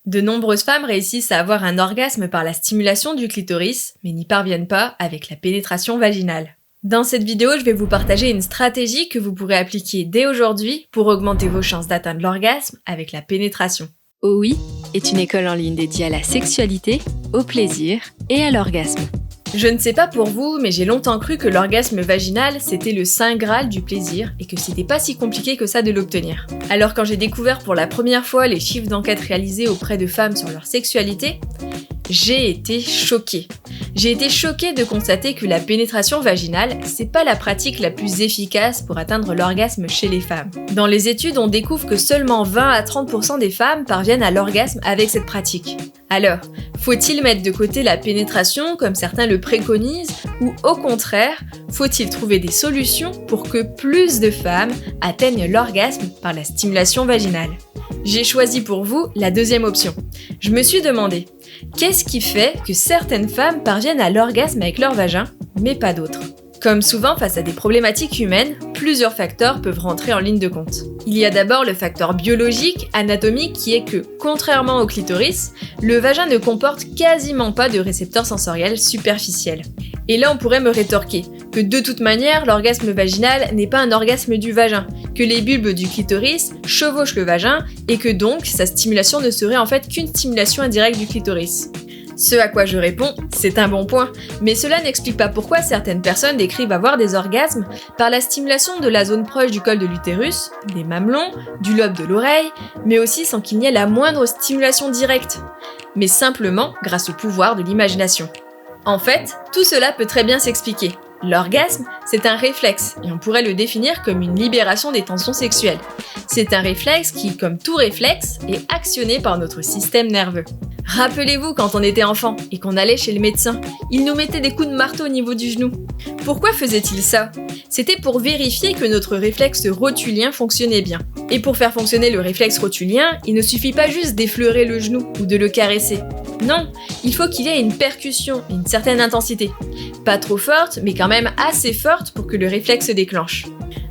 De nombreuses femmes réussissent à avoir un orgasme par la stimulation du clitoris, mais n'y parviennent pas avec la pénétration vaginale. Dans cette vidéo, je vais vous partager une stratégie que vous pourrez appliquer dès aujourd'hui pour augmenter vos chances d'atteindre l'orgasme avec la pénétration. OUI est une école en ligne dédiée à la sexualité, au plaisir et à l'orgasme. Je ne sais pas pour vous, mais j'ai longtemps cru que l'orgasme vaginal, c'était le saint graal du plaisir et que c'était pas si compliqué que ça de l'obtenir. Alors quand j'ai découvert pour la première fois les chiffres d'enquête réalisés auprès de femmes sur leur sexualité, j'ai été choquée. J'ai été choquée de constater que la pénétration vaginale, c'est pas la pratique la plus efficace pour atteindre l'orgasme chez les femmes. Dans les études, on découvre que seulement 20 à 30% des femmes parviennent à l'orgasme avec cette pratique. Alors, faut-il mettre de côté la pénétration comme certains le préconisent ou au contraire, faut-il trouver des solutions pour que plus de femmes atteignent l'orgasme par la stimulation vaginale ? J'ai choisi pour vous la deuxième option. Je me suis demandé, qu'est-ce qui fait que certaines femmes parviennent à l'orgasme avec leur vagin, mais pas d'autres ? Comme souvent face à des problématiques humaines, plusieurs facteurs peuvent rentrer en ligne de compte. Il y a d'abord le facteur biologique, anatomique, qui est que, contrairement au clitoris, le vagin ne comporte quasiment pas de récepteurs sensoriels superficiels. Et là on pourrait me rétorquer que de toute manière, l'orgasme vaginal n'est pas un orgasme du vagin, que les bulbes du clitoris chevauchent le vagin et que donc sa stimulation ne serait en fait qu'une stimulation indirecte du clitoris. Ce à quoi je réponds, c'est un bon point, mais cela n'explique pas pourquoi certaines personnes décrivent avoir des orgasmes par la stimulation de la zone proche du col de l'utérus, des mamelons, du lobe de l'oreille, mais aussi sans qu'il n'y ait la moindre stimulation directe, mais simplement grâce au pouvoir de l'imagination. En fait, tout cela peut très bien s'expliquer. L'orgasme, c'est un réflexe, et on pourrait le définir comme une libération des tensions sexuelles. C'est un réflexe qui, comme tout réflexe, est actionné par notre système nerveux. Rappelez-vous quand on était enfant et qu'on allait chez le médecin, il nous mettait des coups de marteau au niveau du genou. Pourquoi faisait-il ça ? C'était pour vérifier que notre réflexe rotulien fonctionnait bien. Et pour faire fonctionner le réflexe rotulien, il ne suffit pas juste d'effleurer le genou ou de le caresser. Non, il faut qu'il y ait une percussion et une certaine intensité. Pas trop forte, mais quand même assez forte pour que le réflexe se déclenche.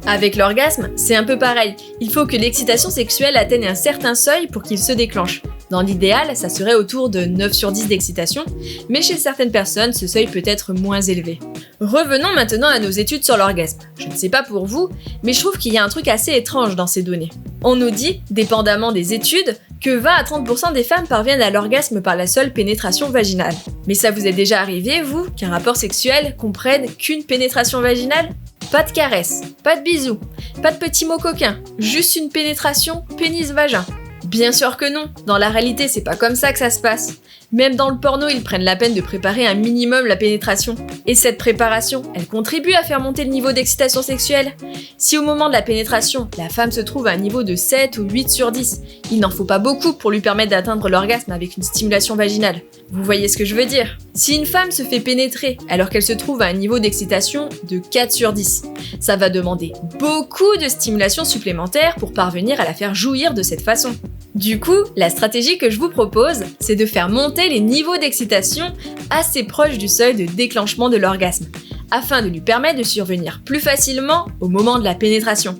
Avec l'orgasme, c'est un peu pareil. Il faut que l'excitation sexuelle atteigne un certain seuil pour qu'il se déclenche. Dans l'idéal, ça serait autour de 9 sur 10 d'excitation, mais chez certaines personnes, ce seuil peut être moins élevé. Revenons maintenant à nos études sur l'orgasme. Je ne sais pas pour vous, mais je trouve qu'il y a un truc assez étrange dans ces données. On nous dit, dépendamment des études, que 20 à 30% des femmes parviennent à l'orgasme par la seule pénétration vaginale. Mais ça vous est déjà arrivé, vous, qu'un rapport sexuel comprenne qu'une pénétration vaginale ? Pas de caresses, pas de bisous, pas de petits mots coquins, juste une pénétration pénis-vagin. Bien sûr que non, dans la réalité c'est pas comme ça que ça se passe. Même dans le porno, ils prennent la peine de préparer un minimum la pénétration. Et cette préparation, elle contribue à faire monter le niveau d'excitation sexuelle. Si au moment de la pénétration, la femme se trouve à un niveau de 7 ou 8 sur 10, il n'en faut pas beaucoup pour lui permettre d'atteindre l'orgasme avec une stimulation vaginale. Vous voyez ce que je veux dire ? Si une femme se fait pénétrer alors qu'elle se trouve à un niveau d'excitation de 4 sur 10, ça va demander beaucoup de stimulation supplémentaire pour parvenir à la faire jouir de cette façon. Du coup, la stratégie que je vous propose, c'est de faire monter les niveaux d'excitation assez proches du seuil de déclenchement de l'orgasme, afin de lui permettre de survenir plus facilement au moment de la pénétration.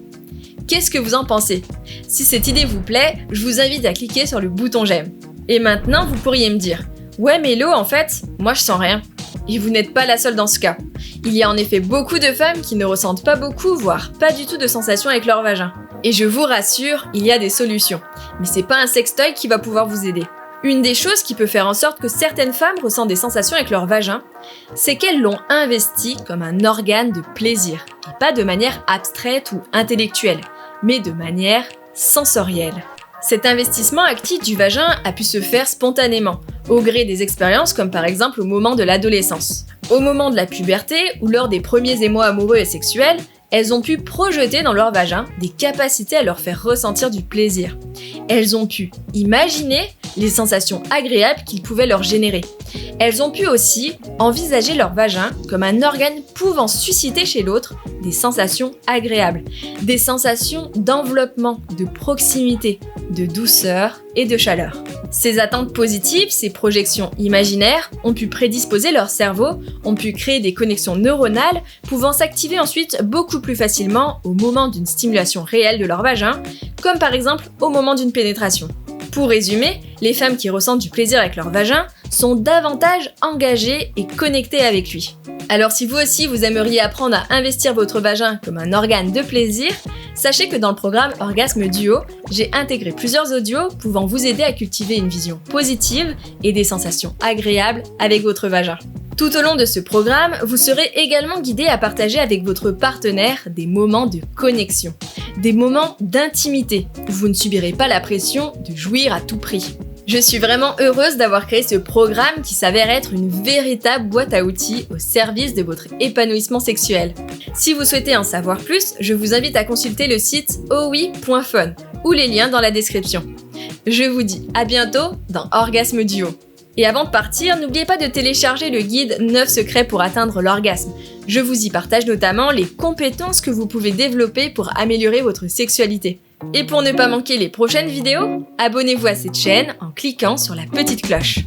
Qu'est-ce que vous en pensez ? Si cette idée vous plaît, je vous invite à cliquer sur le bouton j'aime. Et maintenant, vous pourriez me dire « Ouais mais Lo, en fait, moi je sens rien ». Et vous n'êtes pas la seule dans ce cas. Il y a en effet beaucoup de femmes qui ne ressentent pas beaucoup, voire pas du tout de sensations avec leur vagin. Et je vous rassure, il y a des solutions. Mais c'est pas un sextoy qui va pouvoir vous aider. Une des choses qui peut faire en sorte que certaines femmes ressentent des sensations avec leur vagin, c'est qu'elles l'ont investi comme un organe de plaisir. Et pas de manière abstraite ou intellectuelle, mais de manière sensorielle. Cet investissement actif du vagin a pu se faire spontanément, au gré des expériences comme par exemple au moment de l'adolescence. Au moment de la puberté ou lors des premiers émois amoureux et sexuels, elles ont pu projeter dans leur vagin des capacités à leur faire ressentir du plaisir. Elles ont pu imaginer les sensations agréables qu'il pouvait leur générer. Elles ont pu aussi envisager leur vagin comme un organe pouvant susciter chez l'autre des sensations agréables, des sensations d'enveloppement, de proximité, de douceur et de chaleur. Ces attentes positives, ces projections imaginaires ont pu prédisposer leur cerveau, ont pu créer des connexions neuronales pouvant s'activer ensuite beaucoup plus facilement au moment d'une stimulation réelle de leur vagin, comme par exemple au moment d'une pénétration. Pour résumer, les femmes qui ressentent du plaisir avec leur vagin sont davantage engagées et connectées avec lui. Alors si vous aussi vous aimeriez apprendre à investir votre vagin comme un organe de plaisir, sachez que dans le programme Orgasme Duo, j'ai intégré plusieurs audios pouvant vous aider à cultiver une vision positive et des sensations agréables avec votre vagin. Tout au long de ce programme, vous serez également guidé à partager avec votre partenaire des moments de connexion, des moments d'intimité où vous ne subirez pas la pression de jouir à tout prix. Je suis vraiment heureuse d'avoir créé ce programme qui s'avère être une véritable boîte à outils au service de votre épanouissement sexuel. Si vous souhaitez en savoir plus, je vous invite à consulter le site owi.fun ou les liens dans la description. Je vous dis à bientôt dans Orgasme Duo. Et avant de partir, n'oubliez pas de télécharger le guide 9 secrets pour atteindre l'orgasme. Je vous y partage notamment les compétences que vous pouvez développer pour améliorer votre sexualité. Et pour ne pas manquer les prochaines vidéos, abonnez-vous à cette chaîne en cliquant sur la petite cloche.